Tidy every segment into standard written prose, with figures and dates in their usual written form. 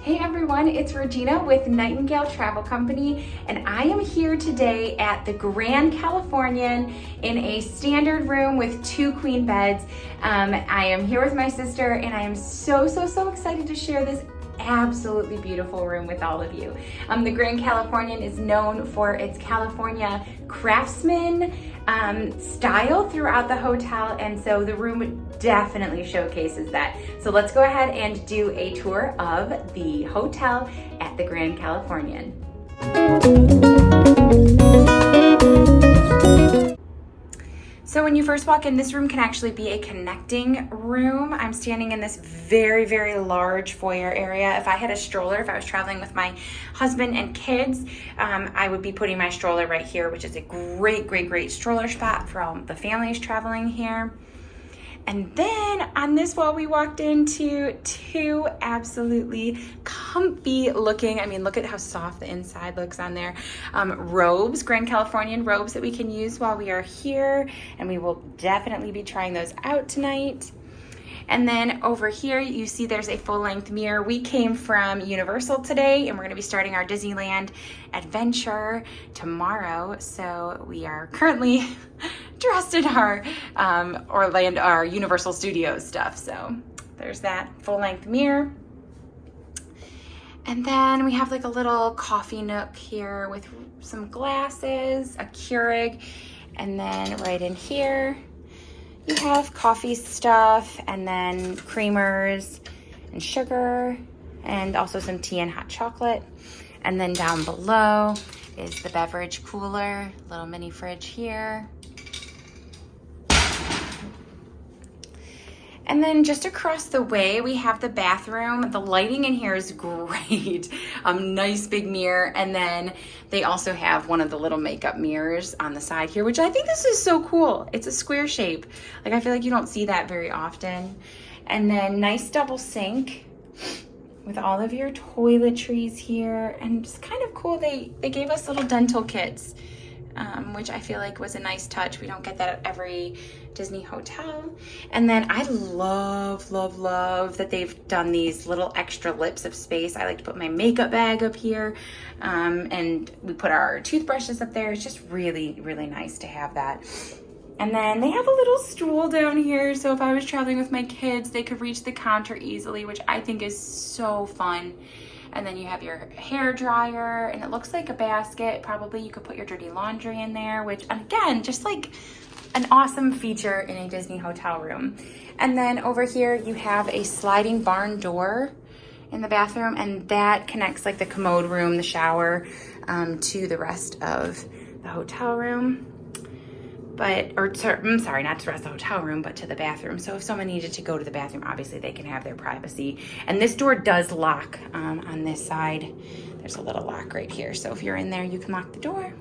Hey everyone, it's Regina with Nightingale Travel Company, and I am here today at the Grand Californian in a standard room with 2 queen beds. I am here with my sister, and I am so excited to share this absolutely beautiful room with all of you. The Grand Californian is known for its California craftsman style throughout the hotel, and so the room definitely showcases that. So let's go ahead and do a tour of the hotel at the Grand Californian. So when you first walk in, this room can actually be a connecting room. I'm standing in this very large foyer area. If I had a stroller, if I was traveling with my husband and kids, I would be putting my stroller right here, which is a great stroller spot for all the families traveling here. And then on this wall, we walked into 2 absolutely comfy looking, I mean, look at how soft the inside looks on there, robes, Grand Californian robes that we can use while we are here. And we will definitely be trying those out tonight. And then over here, you see there's a full-length mirror. We came from Universal today, and we're gonna be starting our Disneyland adventure tomorrow. So we are currently dressed in our our Universal Studios stuff. So there's that full-length mirror. And then we have like a little coffee nook here with some glasses, a Keurig, and then right in here, you have coffee stuff, and then creamers and sugar, and also some tea and hot chocolate. And then down below is the beverage cooler, little mini fridge here. And then just across the way, we have the bathroom. The lighting in here is great. Nice big mirror. And then they also have one of the little makeup mirrors on the side here, which I think this is so cool. It's a square shape. Like, I feel like you don't see that very often. And then nice double sink with all of your toiletries here. And just kind of cool, they gave us little dental kits, which I feel like was a nice touch. We don't get that at every Disney hotel. And then I love that they've done these little extra lips of space. I like to put my makeup bag up here, and we put our toothbrushes up there. It's just really nice to have that. And then they have a little stool down here, so if I was traveling with my kids, they could reach the counter easily, which I think is so fun. And then you have your hair dryer, and it looks like a basket. Probably you could put your dirty laundry in there, which, again, just like an awesome feature in a Disney hotel room. And then over here, you have a sliding barn door in the bathroom, and that connects like the commode room, the shower, to the rest of the hotel room. I'm sorry, not to the rest of the hotel room, but to the bathroom. So if someone needed to go to the bathroom, obviously they can have their privacy. And this door does lock on this side. There's a little lock right here. So if you're in there, you can lock the door.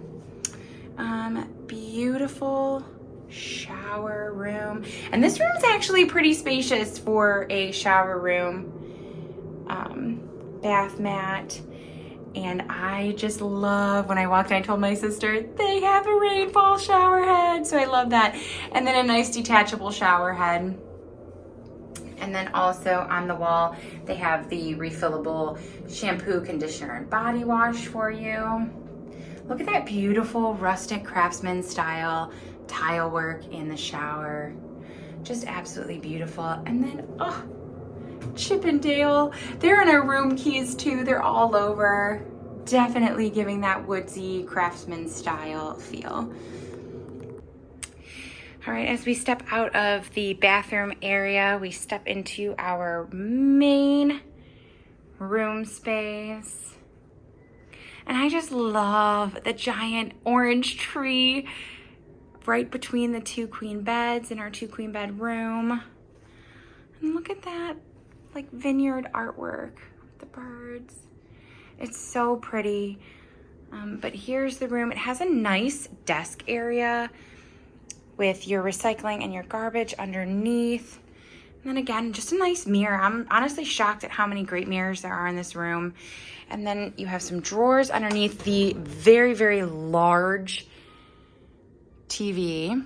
Beautiful shower room. And this room is actually pretty spacious for a shower room. Bath mat. And I just love, when I walked in, I told my sister, they have a rainfall shower head. So I love that. And then a nice detachable shower head. And then also on the wall, they have the refillable shampoo, conditioner, and body wash for you. Look at that beautiful rustic craftsman style tile work in the shower. Just absolutely beautiful. And then, oh, Chippendale. They're in our room keys too. They're all over. Definitely giving that woodsy craftsman style feel. All right, as we step out of the bathroom area, we step into our main room space. And I just love the giant orange tree right between the 2 queen beds in our 2 queen bed room. And look at that, like vineyard artwork with the birds. It's so pretty. But here's the room. It has a nice desk area with your recycling and your garbage underneath. And then again, just a nice mirror. I'm honestly shocked at how many great mirrors there are in this room. And then you have some drawers underneath the very large TV.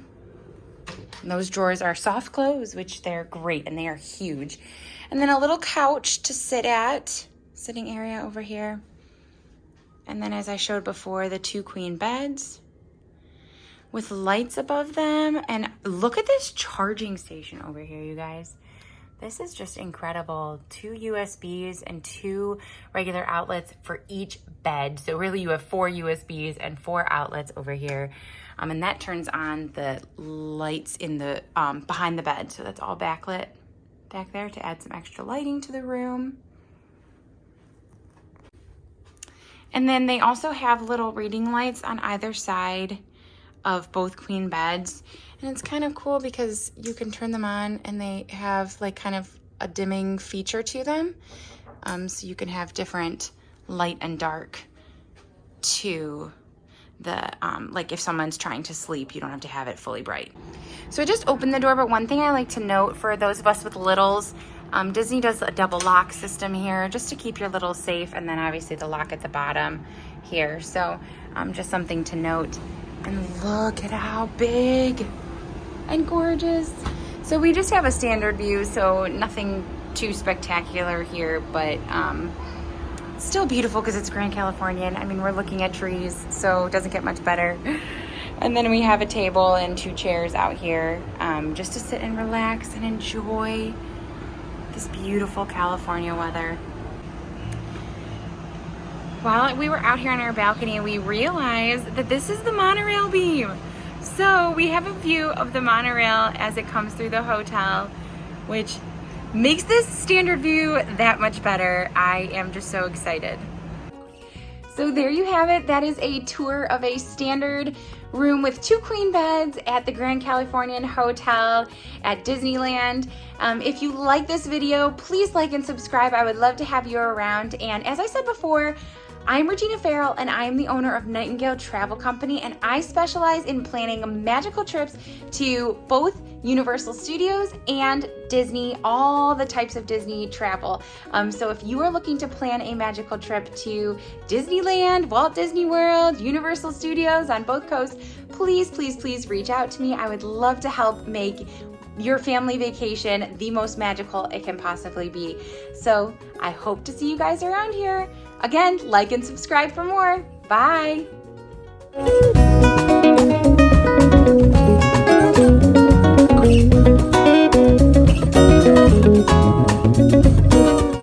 And those drawers are soft close, which they're great, and they are huge. And then a little couch to sit at. sitting area over here. And then as I showed before, the 2 queen beds with lights above them. And look at this charging station over here, you guys. This is just incredible. 2 USBs and 2 regular outlets for each bed. So really you have 4 USBs and 4 outlets over here. And that turns on the lights in the behind the bed. So that's all backlit back there to add some extra lighting to the room. And then they also have little reading lights on either side of both queen beds. And it's kind of cool because you can turn them on and they have like kind of a dimming feature to them. So you can have different light and dark to the, like if someone's trying to sleep, you don't have to have it fully bright. So I just opened the door, but one thing I like to note for those of us with littles, Disney does a double lock system here just to keep your littles safe, and then obviously the lock at the bottom here. So just something to note. And look at how big and gorgeous. So we just have a standard view, so nothing too spectacular here, but still beautiful because it's Grand Californian. I mean, we're looking at trees, so it doesn't get much better. And then we have a table and 2 chairs out here just to sit and relax and enjoy this beautiful California weather. While we were out here on our balcony, we realized that this is the monorail beam. So we have a view of the monorail as it comes through the hotel, which makes this standard view that much better. I am just so excited. So there you have it. That is a tour of a standard room with 2 queen beds at the Grand Californian Hotel at Disneyland. If you like this video, please like and subscribe. I would love to have you around. And as I said before, I'm Regina Farrell and I'm the owner of Nightingale Travel Company, and I specialize in planning magical trips to both Universal Studios and Disney, all the types of Disney travel. So if you are looking to plan a magical trip to Disneyland, Walt Disney World, Universal Studios on both coasts, please, please, please reach out to me. I would love to help make your family vacation the most magical it can possibly be. So I hope to see you guys around here. Again, like and subscribe for more. Bye.